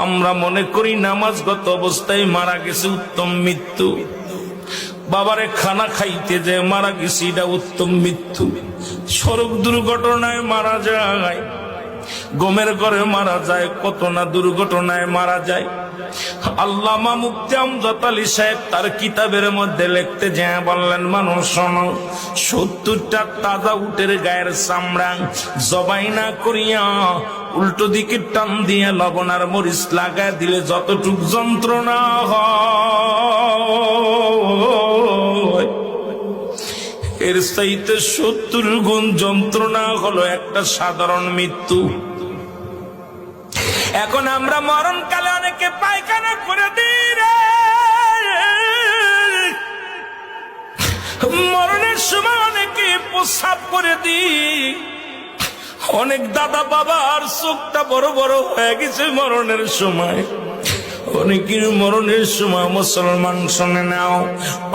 আমরা মনে করি নামাজগত অবস্থায় মারা গেছে উত্তম মৃত্যু, বাবারে খানা খাইতে যে মারা গেছে এটা উত্তম মৃত্যু। সড়ক দুর্ঘটনায় মারা যায়, গমের ঘরে মারা যায়, কত না দুর্ঘটনায় মারা যায়। আল্লামা মুফতি আমজাদ আলী সাহেব তার কিতাবের মধ্যে লিখতে যায় বললেন, মানুষ শোনো, 70টা তাজা উটের গায়ের চামড়া জবাই না করিয়া উল্টো দিকে টান দিয়ে লবণ আর মরিচ লাগায় দিলে যতটুক যন্ত্রণা হয়, এর চাইতে 70 গুণ যন্ত্রণা হলো একটা সাধারণ মৃত্যু। এখন আমরা মরণকালে অনেকে পায়খানা করে দিই রে, মরণের সময় অনেকে প্রস্রাব করে দিই। অনেক দাদা বাবার চোখটা বড় বড় হয়ে গেছে মরণের সময়। অনেকের মরণের সময় মুসলমান শুনে নাও,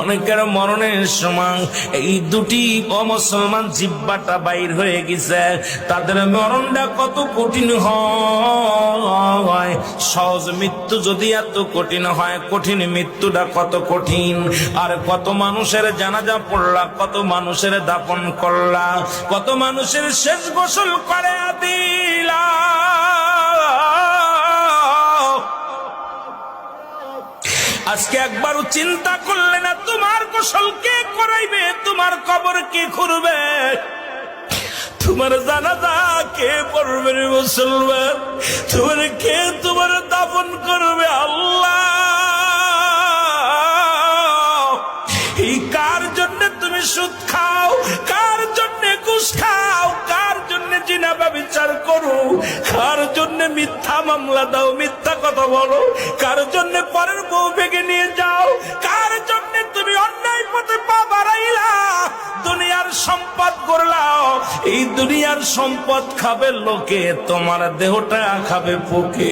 অনেকের মরণের সময় এই দুটি অমুসলমান জিহ্বাটা বাইর হয়ে গেছে। তাদের মরণটা কত কঠিন হয়। সহজ মৃত্যু যদি এত কঠিন হয়, কঠিন মৃত্যুটা কত কঠিন। আর কত মানুষের জানাজা পড়লা, কত মানুষের দাফন করলা, কত মানুষের শেষ গোসল করে দিলা। আজকে একবারও চিন্তা করলে না তোমার গোসল কে করাইবে, তোমার কবর কে খুঁড়বে, তোমার জানাজা কে পড়বে রে মুসলমান, তোমার কে তোমার দাফন করবে? আল্লাহ, এই কার জন্য তুমি সুদ খাও, কার জন্য ঘুষ খাও, কার জন্য জিনা ব্যভিচার করো, কার জন্য মিথ্যা মামলা দাও, মিথ্যা কথা বলো, কার জন্য পরের বউ ভেঙে নিয়ে যাও, কার জন্য তুমি অন্যায় পথে পা বাড়াইলা, দুনিয়ার সম্পদ করলাও। এই দুনিয়ার সম্পদ খাবে লোকে, তোমার দেহটা খাবে পোকে।